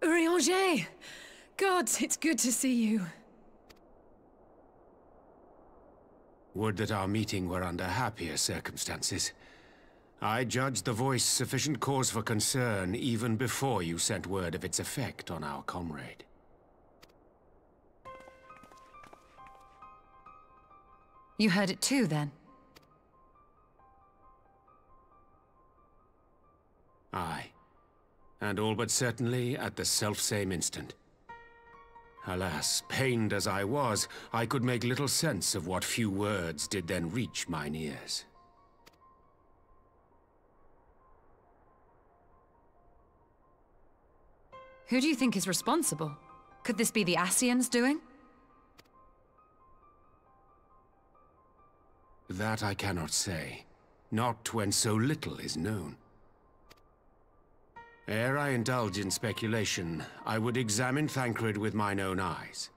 Eorzea! Gods, it's good to see you. Would that our meeting were under happier circumstances. I judged the voice sufficient cause for concern even before you sent word of its effect on our comrade. You heard it too, then? Aye. And all but certainly at the selfsame instant. Alas, pained as I was, I could make little sense of what few words did then reach mine ears. Who do you think is responsible? Could this be the Ascians' doing? That I cannot say. Not when so little is known. Ere I indulge in speculation, I would examine Thancred with mine own eyes.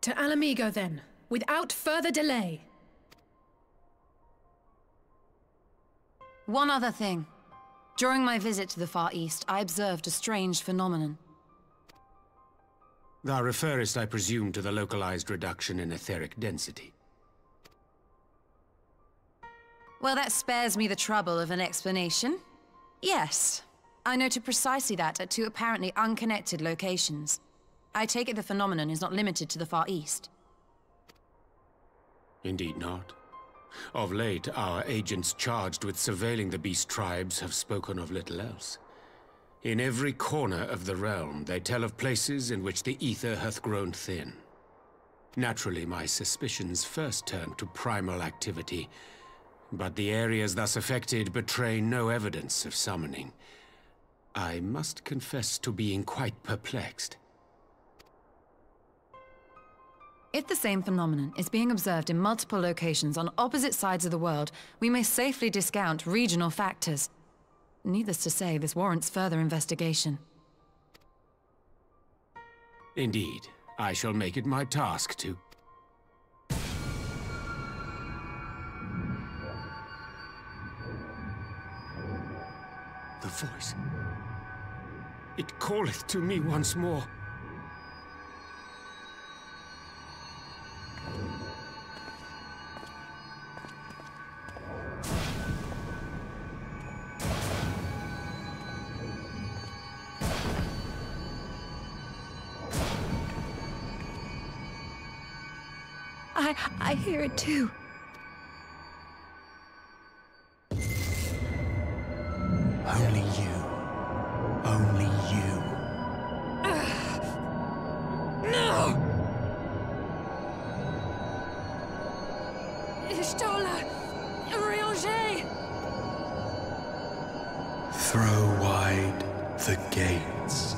To Alamigo, then, without further delay. One other thing. During my visit to the Far East, I observed a strange phenomenon. Thou referrest, I presume, to the localized reduction in etheric density. Well, that spares me the trouble of an explanation. Yes, I noted precisely that at two apparently unconnected locations. I take it the phenomenon is not limited to the Far East. Indeed not. Of late, our agents charged with surveilling the beast tribes have spoken of little else. In every corner of the realm, they tell of places in which the ether hath grown thin. Naturally, my suspicions first turned to primal activity, but the areas thus affected betray no evidence of summoning. I must confess to being quite perplexed. If the same phenomenon is being observed in multiple locations on opposite sides of the world, we may safely discount regional factors. Needless to say, this warrants further investigation. Indeed, I shall make it my task to... The voice. It calleth to me once more. I hear it too. Only you. Only you. No! Ishtola! Eorzea! Throw wide the gates.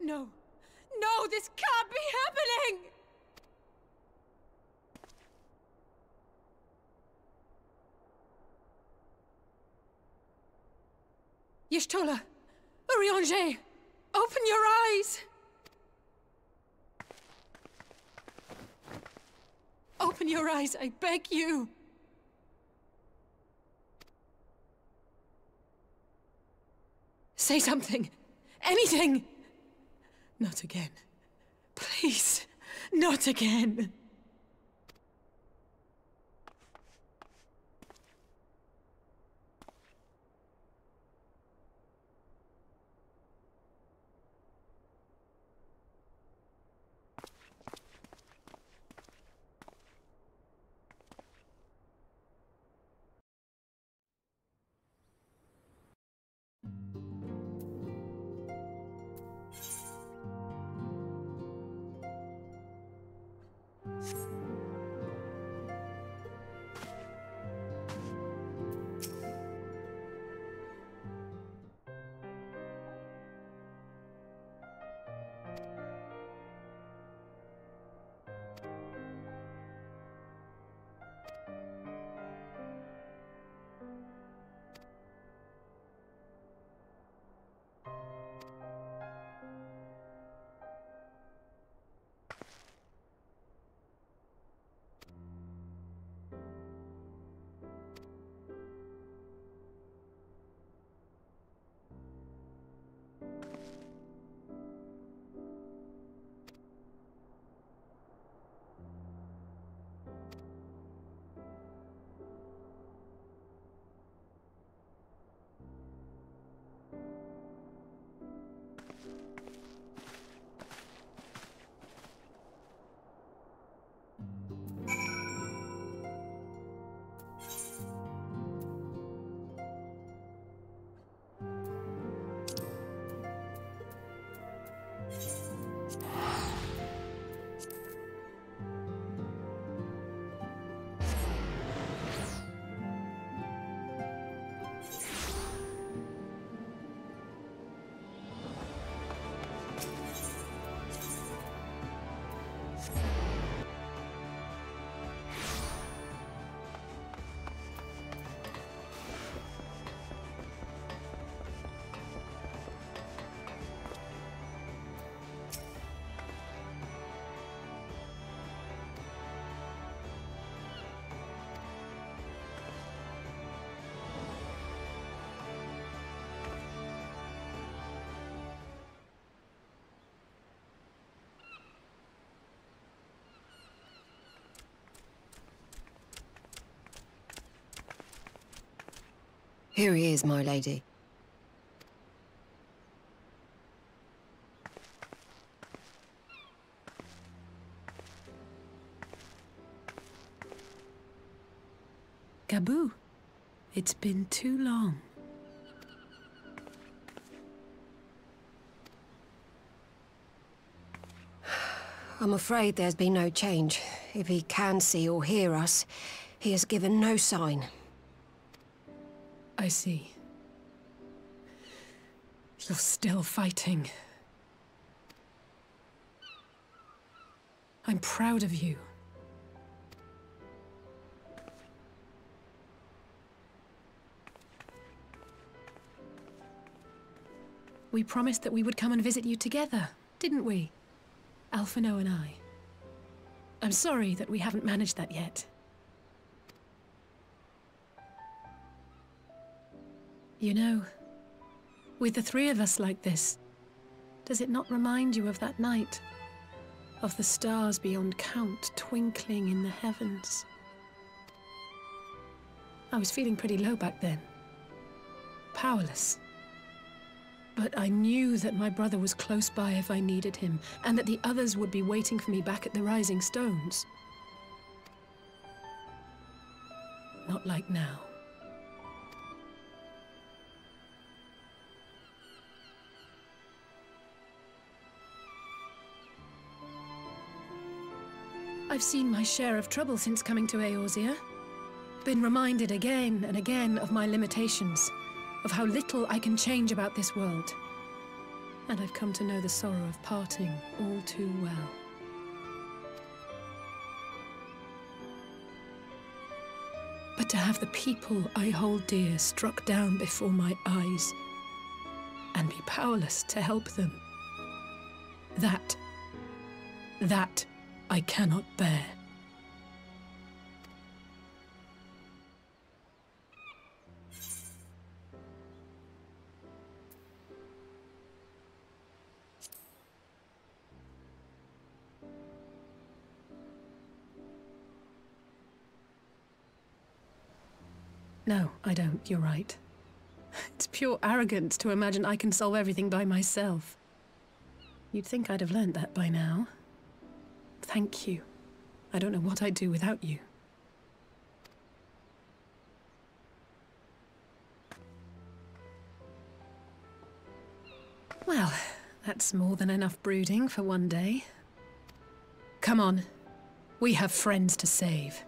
No! No, this can't be happening! Y'shtola! Eorzea! Open your eyes! Open your eyes, I beg you! Say something! Anything! Not again. Please, not again. Here he is, my lady. Gabu, it's been too long. I'm afraid there's been no change. If he can see or hear us, he has given no sign. I see. You're still fighting. I'm proud of you. We promised that we would come and visit you together, didn't we? Alphino and I. I'm sorry that we haven't managed that yet. You know, with the three of us like this, does it not remind you of that night? Of the stars beyond count twinkling in the heavens? I was feeling pretty low back then. Powerless. But I knew that my brother was close by if I needed him, and that the others would be waiting for me back at the Rising Stones. Not like now. I've seen my share of trouble since coming to Eorzea. Been reminded again and again of my limitations, of how little I can change about this world. And I've come to know the sorrow of parting all too well. But to have the people I hold dear struck down before my eyes, and be powerless to help them, that I cannot bear. No, I don't. You're right. It's pure arrogance to imagine I can solve everything by myself. You'd think I'd have learned that by now. Thank you. I don't know what I'd do without you. Well, that's more than enough brooding for one day. Come on. We have friends to save.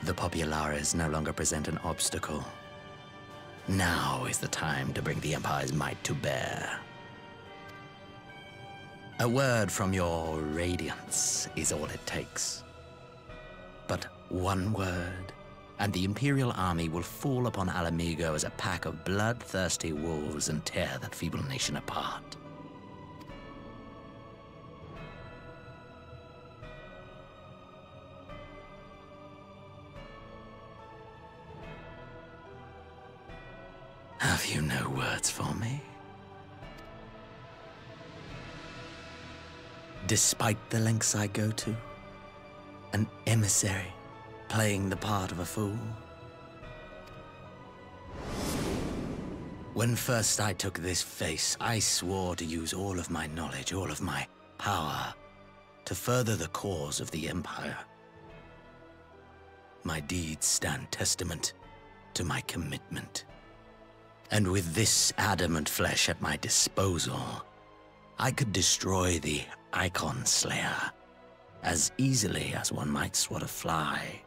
The Populares no longer present an obstacle. Now is the time to bring the Empire's might to bear. A word from your Radiance is all it takes. But one word, and the Imperial army will fall upon Alamigo as a pack of bloodthirsty wolves and tear that feeble nation apart. Have you no words for me? Despite the lengths I go to, an emissary playing the part of a fool. When first I took this face, I swore to use all of my knowledge, all of my power, to further the cause of the Empire. My deeds stand testament to my commitment. And with this adamant flesh at my disposal, I could destroy the Icon Slayer as easily as one might swat a fly.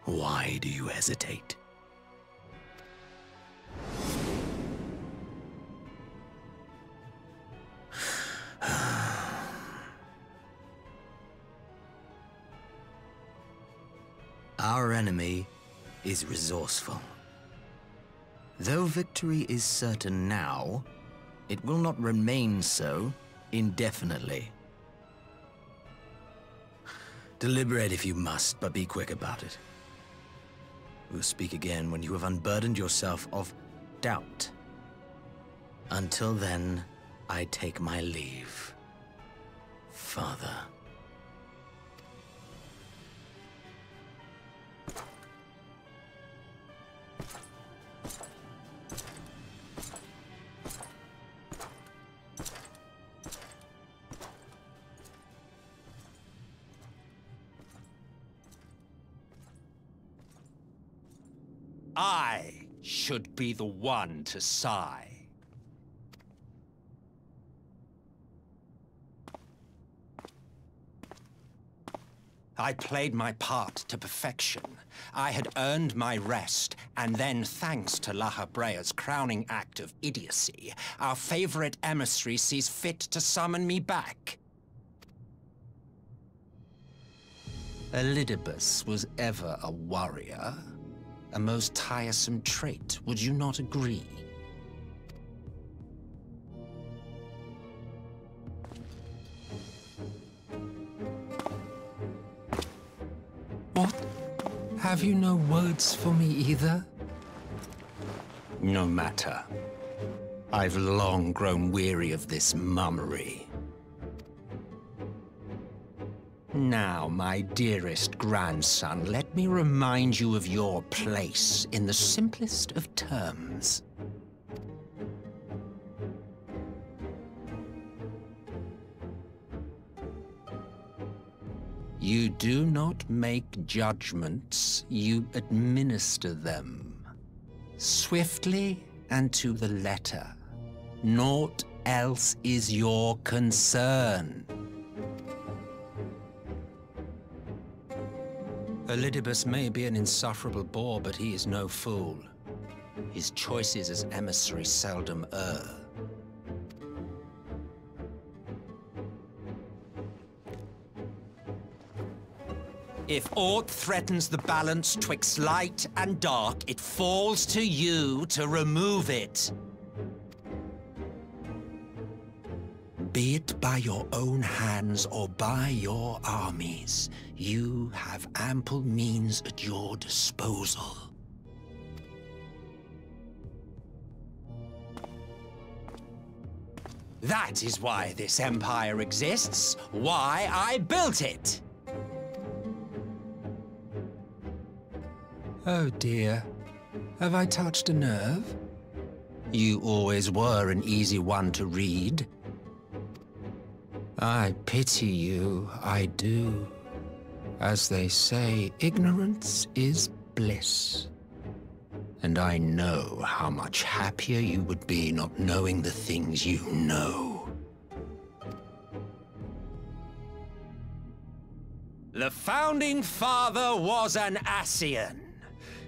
Why do you hesitate? Our enemy is resourceful. Though victory is certain now, it will not remain so indefinitely. Deliberate if you must, but be quick about it. We'll speak again when you have unburdened yourself of doubt. Until then, I take my leave, Father. I should be the one to sigh. I played my part to perfection. I had earned my rest, and then, thanks to La Habrea's crowning act of idiocy, our favorite emissary sees fit to summon me back. Elidibus was ever a warrior. A most tiresome trait, would you not agree? What? Have you no words for me either? No matter. I've long grown weary of this mummery. Now, my dearest grandson, let me remind you of your place in the simplest of terms. You do not make judgments, you administer them. Swiftly and to the letter. Naught else is your concern. Elidibus may be an insufferable bore, but he is no fool. His choices as emissary seldom err. If aught threatens the balance twixt light and dark, it falls to you to remove it. Be it by your own hands or by your armies, you have ample means at your disposal. That is why this empire exists, why I built it. Oh dear. Have I touched a nerve? You always were an easy one to read. I pity you, I do. As they say, ignorance is bliss. And I know how much happier you would be not knowing the things you know. The Founding Father was an Ascian.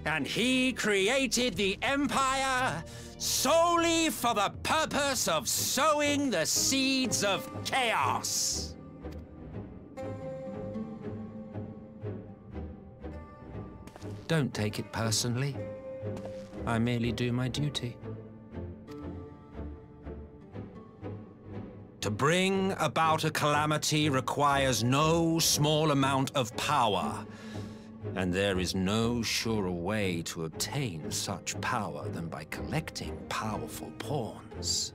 And he created the Empire solely for the purpose of sowing the seeds of chaos. Don't take it personally. I merely do my duty. To bring about a calamity requires no small amount of power, and there is no surer way to obtain such power than by collecting powerful pawns.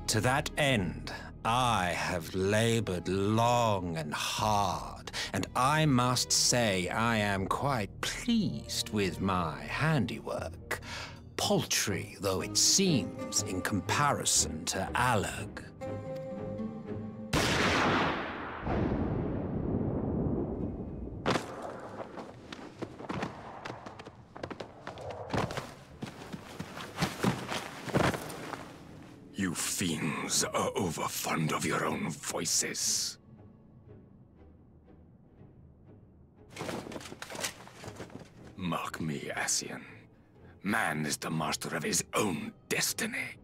To that end, I have labored long and hard, and I must say I am quite pleased with my handiwork, paltry though it seems in comparison to Alag. You fiends are overfond of your own voices. Mark me, Ascian. Man is the master of his own destiny.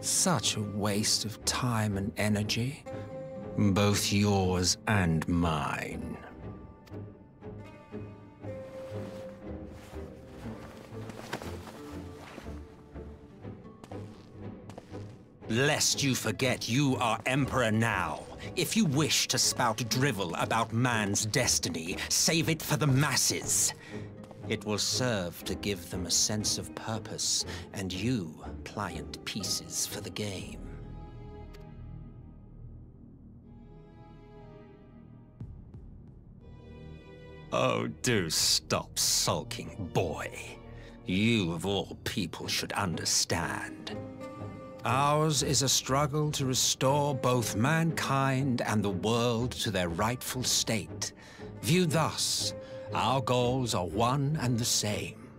Such a waste of time and energy, both yours and mine. Lest you forget you are Emperor now. If you wish to spout drivel about man's destiny, save it for the masses. It will serve to give them a sense of purpose, and you, pliant pieces for the game. Oh, do stop sulking, boy. You, of all people, should understand. Ours is a struggle to restore both mankind and the world to their rightful state. Viewed thus, our goals are one and the same.